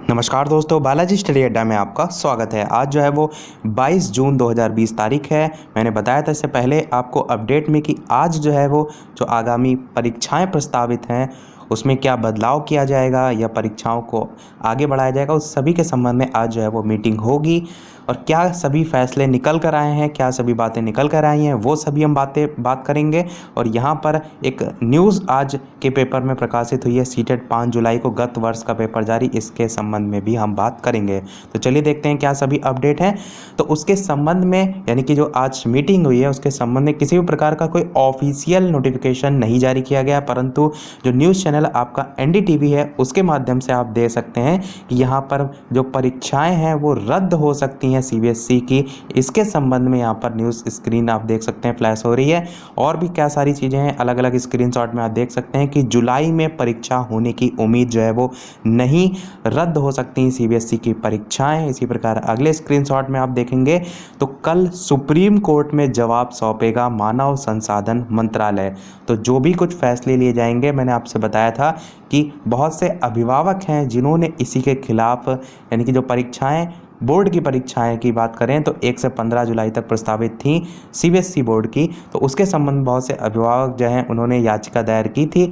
नमस्कार दोस्तों, बालाजी स्टडी अड्डा में आपका स्वागत है। आज जो है वो 22 जून 2020 तारीख है। मैंने बताया था इससे पहले आपको अपडेट में कि आज जो है वो जो आगामी परीक्षाएं प्रस्तावित हैं उसमें क्या बदलाव किया जाएगा या परीक्षाओं को आगे बढ़ाया जाएगा, उस सभी के संबंध में आज जो है वो मीटिंग होगी। और क्या सभी फैसले निकल कर आए हैं, क्या सभी बातें निकल कर आई हैं, वो सभी हम बात करेंगे। और यहाँ पर एक न्यूज़ आज के पेपर में प्रकाशित हुई है, सीटेट 5 जुलाई को गत वर्ष का पेपर जारी, इसके संबंध में भी हम बात करेंगे। तो चलिए देखते हैं क्या सभी अपडेट हैं। तो उसके संबंध में यानी कि जो आज मीटिंग हुई है उसके संबंध में किसी भी प्रकार का कोई ऑफिशियल नोटिफिकेशन नहीं जारी किया गया, परंतु जो न्यूज़ चैनल आपका एनडीटीवी है उसके माध्यम से आप देख सकते हैं कि यहाँ पर जो परीक्षाएं हैं वो रद्द हो सकती हैं सीबीएसई की। इसके संबंध में यहाँ पर न्यूज़ स्क्रीन आप देख सकते हैं फ्लैश हो रही है। और भी क्या सारी चीज़ें हैं, अलग अलग स्क्रीनशॉट में आप देख सकते हैं कि जुलाई में परीक्षा होने की उम्मीद जो है वो नहीं, रद्द हो सकती हैं सीबीएसई की परीक्षाएं। इसी प्रकार अगले स्क्रीनशॉट में आप देखेंगे तो कल सुप्रीम कोर्ट में जवाब सौंपेगा मानव संसाधन मंत्रालय। तो जो भी कुछ फैसले लिए जाएंगे, मैंने आपसे बताया था कि बहुत से अभिभावक हैं जिन्होंने इसी के खिलाफ, यानी कि जो परीक्षाएं बोर्ड की परीक्षाएं की बात करें तो 1 से 15 जुलाई तक प्रस्तावित थी सीबीएसई बोर्ड की, तो उसके संबंध में बहुत से अभिभावक जो हैं उन्होंने याचिका दायर की थी।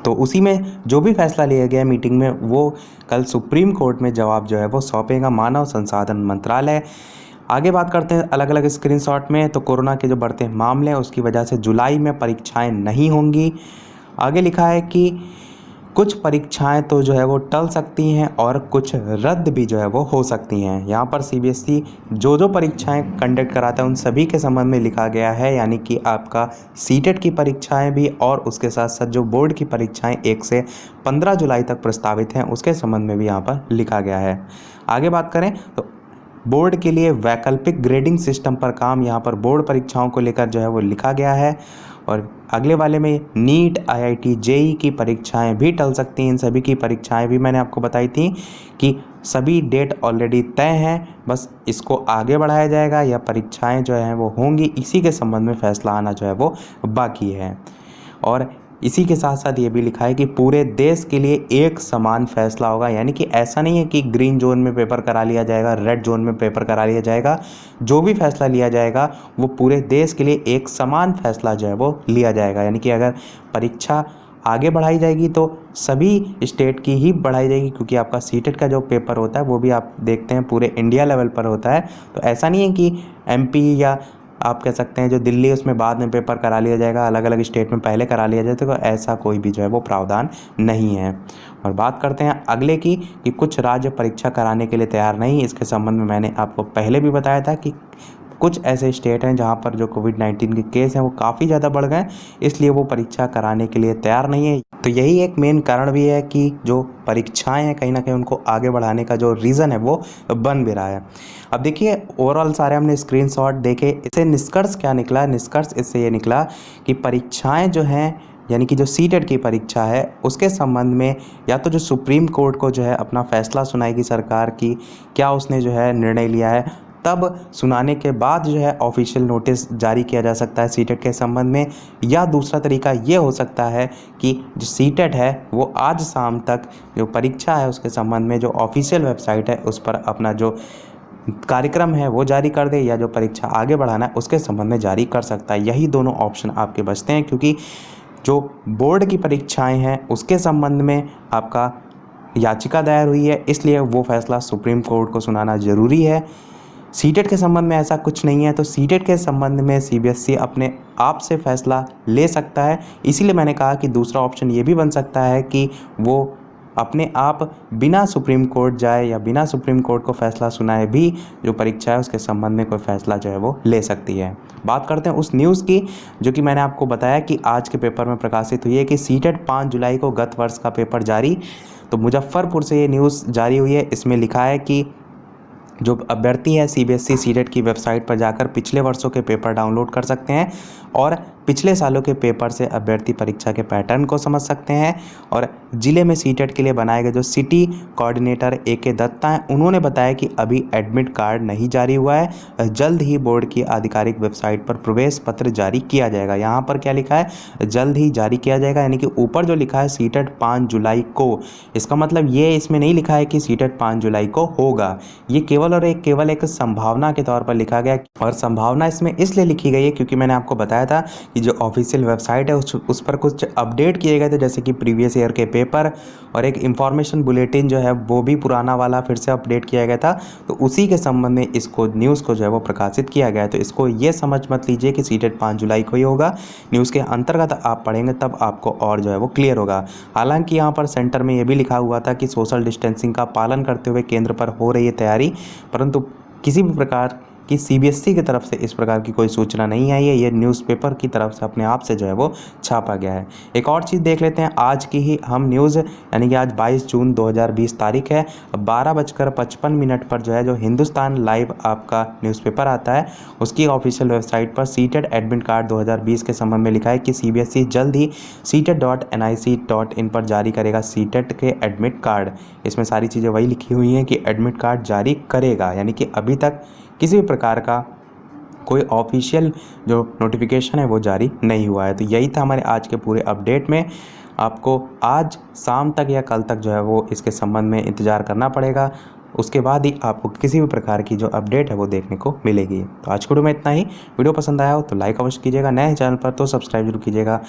तो उसी में जो भी फैसला लिया गया मीटिंग में वो कल सुप्रीम कोर्ट में जवाब जो है वो सौंपेगा मानव संसाधन मंत्रालय। आगे बात करते हैं अलग अलग स्क्रीनशॉट में। तो कोरोना के जो बढ़ते मामले हैं उसकी वजह से जुलाई में परीक्षाएं नहीं होंगी। आगे लिखा है कि कुछ परीक्षाएं तो जो है वो टल सकती हैं और कुछ रद्द भी जो है वो हो सकती हैं। यहाँ पर सीबीएसई जो परीक्षाएं कंडक्ट कराता है उन सभी के संबंध में लिखा गया है, यानी कि आपका सीटेट की परीक्षाएं भी और उसके साथ साथ जो बोर्ड की परीक्षाएं 1 से 15 जुलाई तक प्रस्तावित हैं उसके संबंध में भी यहाँ पर लिखा गया है। आगे बात करें तो बोर्ड के लिए वैकल्पिक ग्रेडिंग सिस्टम पर काम, यहाँ पर बोर्ड परीक्षाओं को लेकर जो है वो लिखा गया है। और अगले वाले में नीट, आईआईटी, जेई की परीक्षाएं भी टल सकती हैं। इन सभी की परीक्षाएं भी मैंने आपको बताई थी कि सभी डेट ऑलरेडी तय हैं, बस इसको आगे बढ़ाया जाएगा या परीक्षाएं जो हैं वो होंगी, इसी के संबंध में फैसला आना जो है वो बाकी है। और इसी के साथ साथ ये भी लिखा है कि पूरे देश के लिए एक समान फैसला होगा, यानी कि ऐसा नहीं है कि ग्रीन जोन में पेपर करा लिया जाएगा, रेड जोन में पेपर करा लिया जाएगा। जो भी फैसला लिया जाएगा वो पूरे देश के लिए एक समान फैसला जो है वो लिया जाएगा। यानी कि अगर परीक्षा आगे बढ़ाई जाएगी तो सभी स्टेट की ही बढ़ाई जाएगी, क्योंकि आपका सीटेट का जो पेपर होता है वो भी आप देखते हैं पूरे इंडिया लेवल पर होता है। तो ऐसा नहीं है कि एमपी या आप कह सकते हैं जो दिल्ली उसमें बाद में पेपर करा लिया जाएगा, अलग अलग स्टेट में पहले करा लिया जाए, तो ऐसा कोई भी जो है वो प्रावधान नहीं है। और बात करते हैं अगले की कि कुछ राज्य परीक्षा कराने के लिए तैयार नहीं। इसके संबंध में मैंने आपको पहले भी बताया था कि कुछ ऐसे स्टेट हैं जहां पर जो कोविड-19 के केस हैं वो काफ़ी ज़्यादा बढ़ गए, इसलिए वो परीक्षा कराने के लिए तैयार नहीं है। तो यही एक मेन कारण भी है कि जो परीक्षाएं हैं कहीं ना कहीं उनको आगे बढ़ाने का जो रीज़न है वो बन भी रहा है। अब देखिए ओवरऑल सारे हमने स्क्रीनशॉट देखे, इससे निष्कर्ष क्या निकला? निष्कर्ष इससे ये निकला कि परीक्षाएं जो हैं, यानी कि जो सीटेट की परीक्षा है उसके संबंध में या तो जो सुप्रीम कोर्ट को जो है अपना फैसला सुनाएगी सरकार की क्या उसने जो है निर्णय लिया है, तब सुनाने के बाद जो है ऑफिशियल नोटिस जारी किया जा सकता है सीटेट के संबंध में। या दूसरा तरीका ये हो सकता है कि जो सीटेट है वो आज शाम तक जो परीक्षा है उसके संबंध में जो ऑफिशियल वेबसाइट है उस पर अपना जो कार्यक्रम है वो जारी कर दे, या जो परीक्षा आगे बढ़ाना है उसके संबंध में जारी कर सकता है। यही दोनों ऑप्शन आपके बचते हैं, क्योंकि जो बोर्ड की परीक्षाएं हैं उसके संबंध में आपका याचिका दायर हुई है, इसलिए वो फैसला सुप्रीम कोर्ट को सुनाना ज़रूरी है। सीटेट के संबंध में ऐसा कुछ नहीं है, तो सीटेट के संबंध में सीबीएसई अपने आप से फैसला ले सकता है। इसीलिए मैंने कहा कि दूसरा ऑप्शन ये भी बन सकता है कि वो अपने आप बिना सुप्रीम कोर्ट जाए या बिना सुप्रीम कोर्ट को फैसला सुनाए भी जो परीक्षा है उसके संबंध में कोई फैसला जो है वो ले सकती है। बात करते हैं उस न्यूज़ की जो कि मैंने आपको बताया कि आज के पेपर में प्रकाशित हुई है कि सीटेट 5 जुलाई को गत वर्ष का पेपर जारी। तो मुजफ्फरपुर से ये न्यूज़ जारी हुई है। इसमें लिखा है कि जो अभ्यर्थी है सीबीएसई सीटेट की वेबसाइट पर जाकर पिछले वर्षों के पेपर डाउनलोड कर सकते हैं और पिछले सालों के पेपर से अभ्यर्थी परीक्षा के पैटर्न को समझ सकते हैं। और ज़िले में सीटेट के लिए बनाए गए जो सिटी कोऑर्डिनेटर AK दत्ता हैं, उन्होंने बताया कि अभी एडमिट कार्ड नहीं जारी हुआ है, जल्द ही बोर्ड की आधिकारिक वेबसाइट पर प्रवेश पत्र जारी किया जाएगा। यहाँ पर क्या लिखा है, जल्द ही जारी किया जाएगा, यानी कि ऊपर जो लिखा है सीटेट 5 जुलाई को, इसका मतलब ये इसमें नहीं लिखा है कि सीटेट 5 जुलाई को होगा। ये केवल एक संभावना के तौर पर लिखा गया। और संभावना इसमें इसलिए लिखी गई है क्योंकि मैंने आपको बताया था कि जो ऑफिशियल वेबसाइट है उस पर कुछ अपडेट किए गए थे, जैसे कि प्रीवियस ईयर के पेपर और एक इंफॉर्मेशन बुलेटिन जो है वो भी पुराना वाला फिर से अपडेट किया गया था। तो उसी के संबंध में इसको न्यूज़ को जो है वो प्रकाशित किया गया है। तो इसको ये समझ मत लीजिए कि सीटेट 5 जुलाई को ही होगा। न्यूज़ के अंतर्गत आप पढ़ेंगे तब आपको और जो है वो क्लियर होगा। हालांकि यहाँ पर सेंटर में ये भी लिखा हुआ था कि सोशल डिस्टेंसिंग का पालन करते हुए केंद्र पर हो रही है तैयारी, परंतु किसी भी प्रकार कि CBSE की तरफ से इस प्रकार की कोई सूचना नहीं आई है। ये न्यूज़पेपर की तरफ से अपने आप से जो है वो छापा गया है। एक और चीज़ देख लेते हैं आज की ही हम न्यूज़, यानी कि आज 22 जून 2020 तारीख है। 12:55 पर जो है जो हिंदुस्तान लाइव आपका न्यूज़पेपर आता है, उसकी ऑफिशियल वेबसाइट पर सीटेट एडमिट कार्ड 2020 के संबंध में लिखा है कि CBSE जल्द ही setet.nic.in पर जारी करेगा सीटेट के एडमिट कार्ड। इसमें सारी चीज़ें वही लिखी हुई हैं कि एडमिट कार्ड जारी करेगा, यानी कि अभी तक किसी भी प्रकार का कोई ऑफिशियल जो नोटिफिकेशन है वो जारी नहीं हुआ है। तो यही था हमारे आज के पूरे अपडेट में। आपको आज शाम तक या कल तक जो है वो इसके संबंध में इंतज़ार करना पड़ेगा, उसके बाद ही आपको किसी भी प्रकार की जो अपडेट है वो देखने को मिलेगी। तो आज के वीडियो में इतना ही। वीडियो पसंद आया हो तो लाइक अवश्य कीजिएगा, नए चैनल पर तो सब्सक्राइब जरूर कीजिएगा।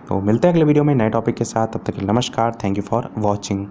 तो मिलते हैं अगले वीडियो में नए टॉपिक के साथ, तब तक के लिए नमस्कार। Thank you for watching.